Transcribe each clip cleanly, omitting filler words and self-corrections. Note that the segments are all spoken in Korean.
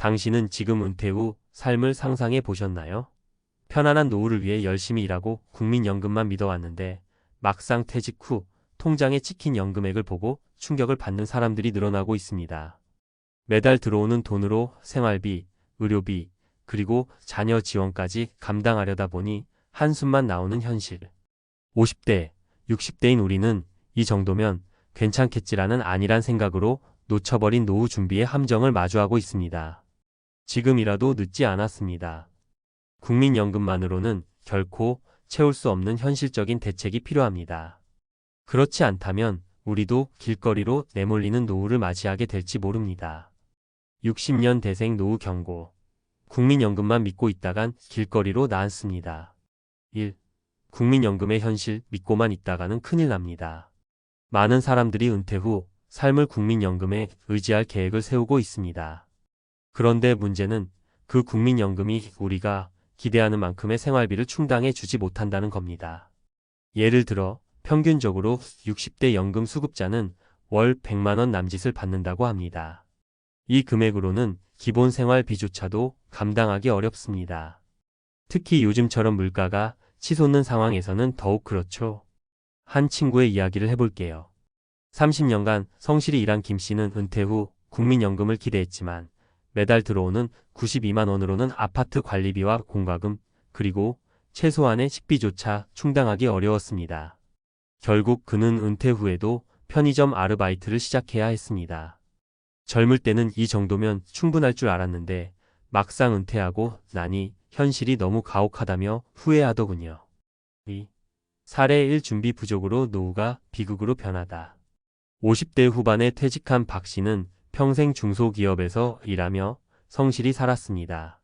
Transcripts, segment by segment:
당신은 지금 은퇴 후 삶을 상상해 보셨나요? 편안한 노후를 위해 열심히 일하고 국민연금만 믿어왔는데 막상 퇴직 후 통장에 찍힌 연금액을 보고 충격을 받는 사람들이 늘어나고 있습니다. 매달 들어오는 돈으로 생활비, 의료비, 그리고 자녀 지원까지 감당하려다 보니 한숨만 나오는 현실. 50대, 60대인 우리는 이 정도면 괜찮겠지라는 안일한 생각으로 놓쳐버린 노후 준비의 함정을 마주하고 있습니다. 지금이라도 늦지 않았습니다. 국민연금만으로는 결코 채울 수 없는 현실적인 대책이 필요합니다. 그렇지 않다면 우리도 길거리로 내몰리는 노후를 맞이하게 될지 모릅니다. 60년 대생 노후 경고. 국민연금만 믿고 있다간 길거리로 나앉습니다. 1. 국민연금의 현실 믿고만 있다가는 큰일 납니다. 많은 사람들이 은퇴 후 삶을 국민연금에 의지할 계획을 세우고 있습니다. 그런데 문제는 그 국민연금이 우리가 기대하는 만큼의 생활비를 충당해 주지 못한다는 겁니다. 예를 들어 평균적으로 60대 연금 수급자는 월 100만 원 남짓을 받는다고 합니다. 이 금액으로는 기본 생활비조차도 감당하기 어렵습니다. 특히 요즘처럼 물가가 치솟는 상황에서는 더욱 그렇죠. 한 친구의 이야기를 해볼게요. 30년간 성실히 일한 김 씨는 은퇴 후 국민연금을 기대했지만 매달 들어오는 92만 원으로는 아파트 관리비와 공과금, 그리고 최소한의 식비조차 충당하기 어려웠습니다. 결국 그는 은퇴 후에도 편의점 아르바이트를 시작해야 했습니다. 젊을 때는 이 정도면 충분할 줄 알았는데 막상 은퇴하고 나니 현실이 너무 가혹하다며 후회하더군요. 2. 사례 1. 준비 부족으로 노후가 비극으로 변하다. 50대 후반에 퇴직한 박 씨는 평생 중소기업에서 일하며 성실히 살았습니다.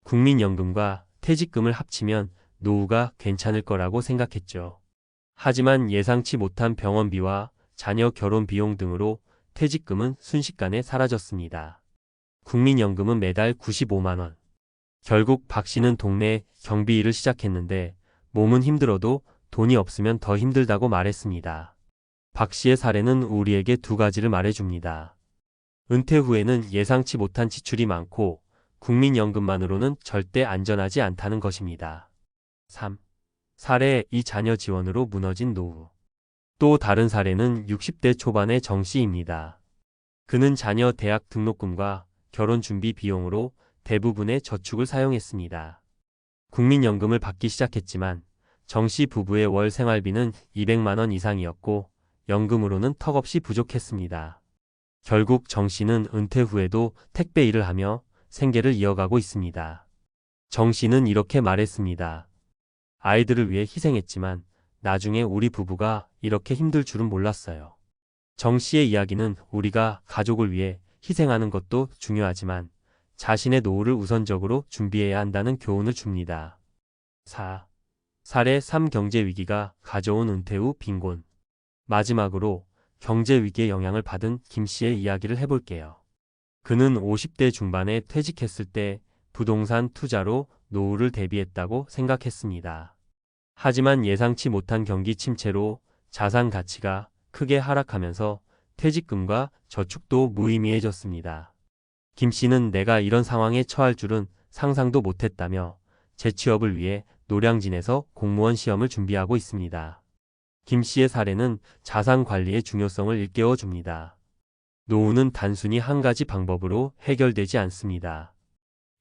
국민연금과 퇴직금을 합치면 노후가 괜찮을 거라고 생각했죠. 하지만 예상치 못한 병원비와 자녀 결혼 비용 등으로 퇴직금은 순식간에 사라졌습니다. 국민연금은 매달 95만 원. 결국 박 씨는 동네 경비 일을 시작했는데 몸은 힘들어도 돈이 없으면 더 힘들다고 말했습니다. 박 씨의 사례는 우리에게 두 가지를 말해줍니다. 은퇴 후에는 예상치 못한 지출이 많고 국민연금만으로는 절대 안전하지 않다는 것입니다. 3. 사례 2. 자녀 지원으로 무너진 노후. 또 다른 사례는 60대 초반의 정 씨입니다. 그는 자녀 대학 등록금과 결혼 준비 비용으로 대부분의 저축을 사용했습니다. 국민연금을 받기 시작했지만 정 씨 부부의 월 생활비는 200만 원 이상이었고 연금으로는 턱없이 부족했습니다. 결국 정 씨는 은퇴 후에도 택배 일을 하며 생계를 이어가고 있습니다. 정 씨는 이렇게 말했습니다. 아이들을 위해 희생했지만 나중에 우리 부부가 이렇게 힘들 줄은 몰랐어요. 정 씨의 이야기는 우리가 가족을 위해 희생하는 것도 중요하지만 자신의 노후를 우선적으로 준비해야 한다는 교훈을 줍니다. 4. 사례 3. 경제 위기가 가져온 은퇴 후 빈곤. 마지막으로 경제 위기의 영향을 받은 김 씨의 이야기를 해볼게요. 그는 50대 중반에 퇴직했을 때 부동산 투자로 노후를 대비했다고 생각했습니다. 하지만 예상치 못한 경기 침체로 자산 가치가 크게 하락하면서 퇴직금과 저축도 무의미해졌습니다. 김 씨는 내가 이런 상황에 처할 줄은 상상도 못했다며 재취업을 위해 노량진에서 공무원 시험을 준비하고 있습니다. 김 씨의 사례는 자산 관리의 중요성을 일깨워 줍니다. 노후는 단순히 한 가지 방법으로 해결되지 않습니다.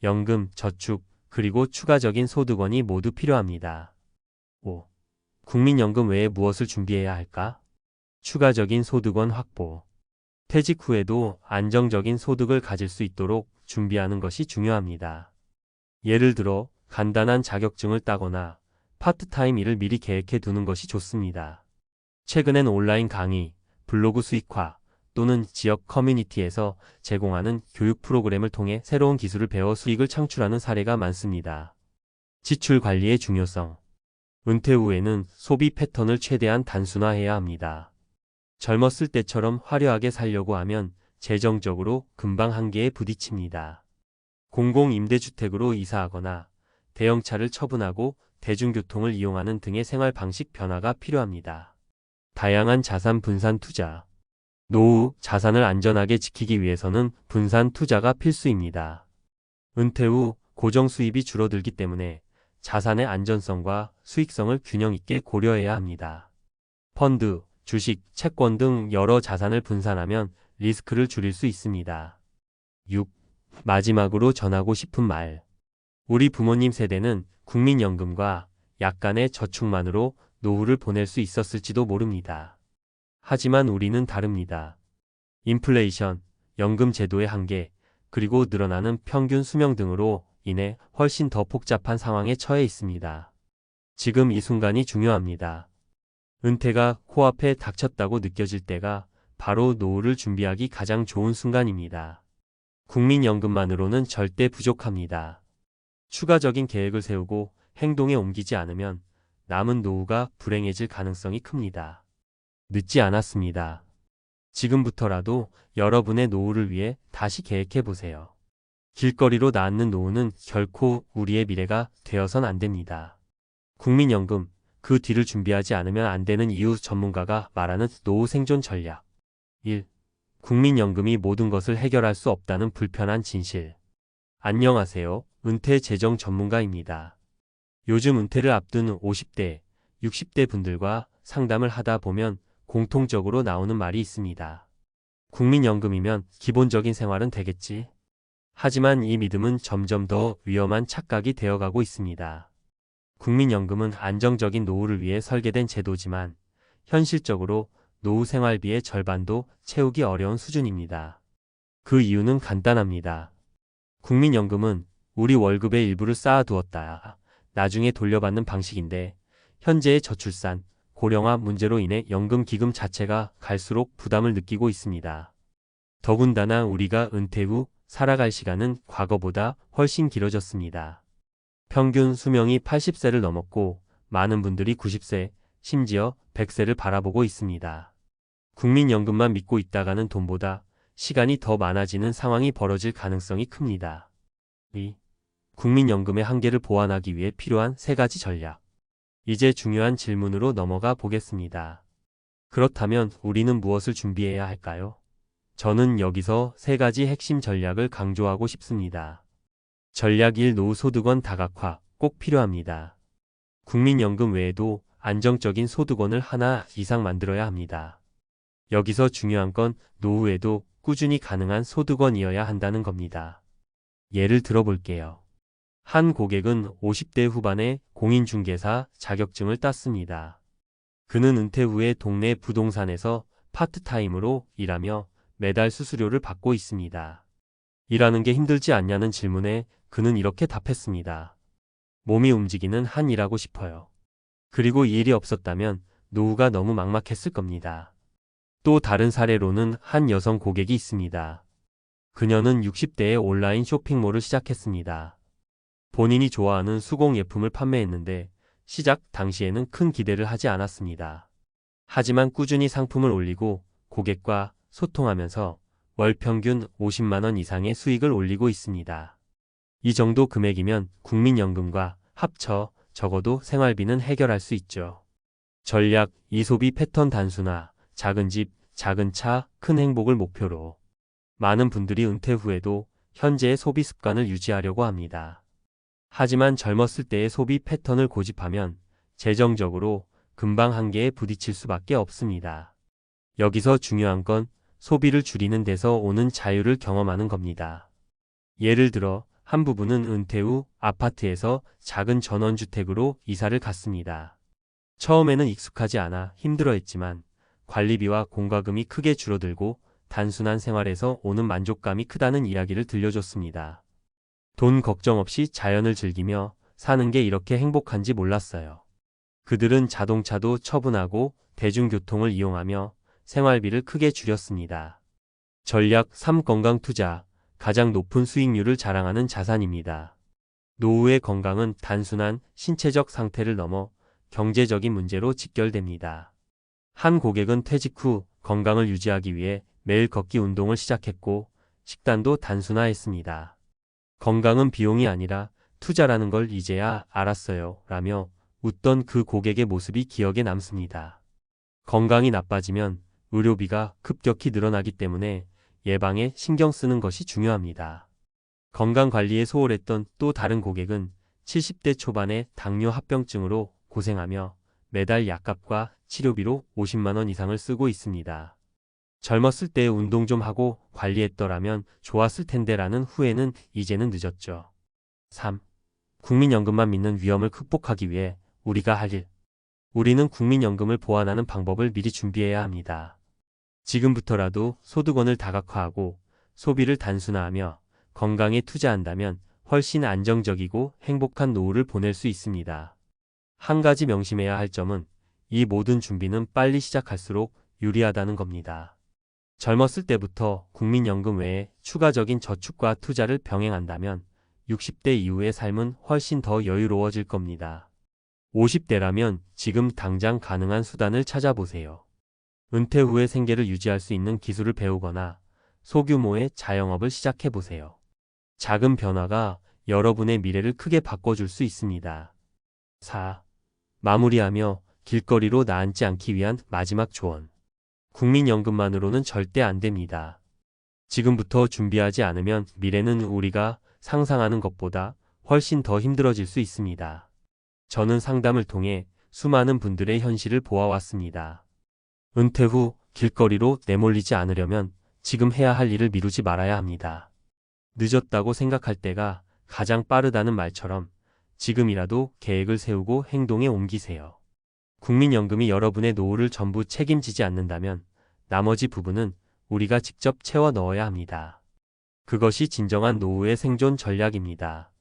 연금, 저축, 그리고 추가적인 소득원이 모두 필요합니다. 5. 국민연금 외에 무엇을 준비해야 할까? 추가적인 소득원 확보. 퇴직 후에도 안정적인 소득을 가질 수 있도록 준비하는 것이 중요합니다. 예를 들어 간단한 자격증을 따거나 파트타임 일을 미리 계획해 두는 것이 좋습니다. 최근엔 온라인 강의, 블로그 수익화 또는 지역 커뮤니티에서 제공하는 교육 프로그램을 통해 새로운 기술을 배워 수익을 창출하는 사례가 많습니다. 지출 관리의 중요성. 은퇴 후에는 소비 패턴을 최대한 단순화해야 합니다. 젊었을 때처럼 화려하게 살려고 하면 재정적으로 금방 한계에 부딪힙니다. 공공임대주택으로 이사하거나 대형차를 처분하고 대중교통을 이용하는 등의 생활 방식 변화가 필요합니다. 다양한 자산 분산 투자. 노후 자산을 안전하게 지키기 위해서는 분산 투자가 필수입니다. 은퇴 후 고정 수입이 줄어들기 때문에 자산의 안전성과 수익성을 균형 있게 고려해야 합니다. 펀드, 주식, 채권 등 여러 자산을 분산하면 리스크를 줄일 수 있습니다. 6. 마지막으로 전하고 싶은 말. 우리 부모님 세대는 국민연금과 약간의 저축만으로 노후를 보낼 수 있었을지도 모릅니다. 하지만 우리는 다릅니다. 인플레이션, 연금 제도의 한계, 그리고 늘어나는 평균 수명 등으로 인해 훨씬 더 복잡한 상황에 처해 있습니다. 지금 이 순간이 중요합니다. 은퇴가 코앞에 닥쳤다고 느껴질 때가 바로 노후를 준비하기 가장 좋은 순간입니다. 국민연금만으로는 절대 부족합니다. 추가적인 계획을 세우고 행동에 옮기지 않으면 남은 노후가 불행해질 가능성이 큽니다. 늦지 않았습니다. 지금부터라도 여러분의 노후를 위해 다시 계획해 보세요. 길거리로 낳는 노후는 결코 우리의 미래가 되어선 안 됩니다. 국민연금, 그 뒤를 준비하지 않으면 안 되는 이유. 전문가가 말하는 노후 생존 전략. 1. 국민연금이 모든 것을 해결할 수 없다는 불편한 진실. 안녕하세요. 은퇴 재정 전문가입니다. 요즘 은퇴를 앞둔 50대, 60대 분들과 상담을 하다 보면 공통적으로 나오는 말이 있습니다. 국민연금이면 기본적인 생활은 되겠지. 하지만 이 믿음은 점점 더 위험한 착각이 되어가고 있습니다. 국민연금은 안정적인 노후를 위해 설계된 제도지만 현실적으로 노후 생활비의 절반도 채우기 어려운 수준입니다. 그 이유는 간단합니다. 국민연금은 우리 월급의 일부를 쌓아두었다 나중에 돌려받는 방식인데 현재의 저출산, 고령화 문제로 인해 연금 기금 자체가 갈수록 부담을 느끼고 있습니다. 더군다나 우리가 은퇴 후 살아갈 시간은 과거보다 훨씬 길어졌습니다. 평균 수명이 80세를 넘었고 많은 분들이 90세, 심지어 100세를 바라보고 있습니다. 국민연금만 믿고 있다가는 돈보다 시간이 더 많아지는 상황이 벌어질 가능성이 큽니다. 2. 국민연금의 한계를 보완하기 위해 필요한 3가지 전략. 이제 중요한 질문으로 넘어가 보겠습니다. 그렇다면 우리는 무엇을 준비해야 할까요? 저는 여기서 3가지 핵심 전략을 강조하고 싶습니다. 전략 1. 노후소득원 다각화 꼭 필요합니다. 국민연금 외에도 안정적인 소득원을 하나 이상 만들어야 합니다. 여기서 중요한 건 노후에도 꾸준히 가능한 소득원이어야 한다는 겁니다. 예를 들어볼게요. 한 고객은 50대 후반에 공인중개사 자격증을 땄습니다. 그는 은퇴 후에 동네 부동산에서 파트타임으로 일하며 매달 수수료를 받고 있습니다. 일하는 게 힘들지 않냐는 질문에 그는 이렇게 답했습니다. 몸이 움직이는 한 일하고 싶어요. 그리고 이 일이 없었다면 노후가 너무 막막했을 겁니다. 또 다른 사례로는 한 여성 고객이 있습니다. 그녀는 60대에 온라인 쇼핑몰을 시작했습니다. 본인이 좋아하는 수공 예품을 판매했는데 시작 당시에는 큰 기대를 하지 않았습니다. 하지만 꾸준히 상품을 올리고 고객과 소통하면서 월 평균 50만 원 이상의 수익을 올리고 있습니다. 이 정도 금액이면 국민연금과 합쳐 적어도 생활비는 해결할 수 있죠. 전략 2. 소비 패턴 단순화. 작은 집, 작은 차, 큰 행복을 목표로. 많은 분들이 은퇴 후에도 현재의 소비 습관을 유지하려고 합니다. 하지만 젊었을 때의 소비 패턴을 고집하면 재정적으로 금방 한계에 부딪힐 수밖에 없습니다. 여기서 중요한 건 소비를 줄이는 데서 오는 자유를 경험하는 겁니다. 예를 들어 한 부부는 은퇴 후 아파트에서 작은 전원주택으로 이사를 갔습니다. 처음에는 익숙하지 않아 힘들어했지만 관리비와 공과금이 크게 줄어들고 단순한 생활에서 오는 만족감이 크다는 이야기를 들려줬습니다. 돈 걱정 없이 자연을 즐기며 사는 게 이렇게 행복한지 몰랐어요. 그들은 자동차도 처분하고 대중교통을 이용하며 생활비를 크게 줄였습니다. 전략 3. 건강 투자. 가장 높은 수익률을 자랑하는 자산입니다. 노후의 건강은 단순한 신체적 상태를 넘어 경제적인 문제로 직결됩니다. 한 고객은 퇴직 후 건강을 유지하기 위해 매일 걷기 운동을 시작했고 식단도 단순화했습니다. 건강은 비용이 아니라 투자라는 걸 이제야 알았어요. 라며 웃던 그 고객의 모습이 기억에 남습니다. 건강이 나빠지면 의료비가 급격히 늘어나기 때문에 예방에 신경 쓰는 것이 중요합니다. 건강관리에 소홀했던 또 다른 고객은 70대 초반의 당뇨 합병증으로 고생하며 매달 약값과 치료비로 50만 원 이상을 쓰고 있습니다. 젊었을 때 운동 좀 하고 관리했더라면 좋았을 텐데라는 후회는 이제는 늦었죠. 3. 국민연금만 믿는 위험을 극복하기 위해 우리가 할 일. 우리는 국민연금을 보완하는 방법을 미리 준비해야 합니다. 지금부터라도 소득원을 다각화하고 소비를 단순화하며 건강에 투자한다면 훨씬 안정적이고 행복한 노후를 보낼 수 있습니다. 한 가지 명심해야 할 점은 이 모든 준비는 빨리 시작할수록 유리하다는 겁니다. 젊었을 때부터 국민연금 외에 추가적인 저축과 투자를 병행한다면 60대 이후의 삶은 훨씬 더 여유로워질 겁니다. 50대라면 지금 당장 가능한 수단을 찾아보세요. 은퇴 후의 생계를 유지할 수 있는 기술을 배우거나 소규모의 자영업을 시작해보세요. 작은 변화가 여러분의 미래를 크게 바꿔줄 수 있습니다. 4. 마무리하며 길거리로 나앉지 않기 위한 마지막 조언. 국민연금만으로는 절대 안 됩니다. 지금부터 준비하지 않으면 미래는 우리가 상상하는 것보다 훨씬 더 힘들어질 수 있습니다. 저는 상담을 통해 수많은 분들의 현실을 보아왔습니다. 은퇴 후 길거리로 내몰리지 않으려면 지금 해야 할 일을 미루지 말아야 합니다. 늦었다고 생각할 때가 가장 빠르다는 말처럼 지금이라도 계획을 세우고 행동에 옮기세요. 국민연금이 여러분의 노후를 전부 책임지지 않는다면 나머지 부분은 우리가 직접 채워 넣어야 합니다. 그것이 진정한 노후의 생존 전략입니다.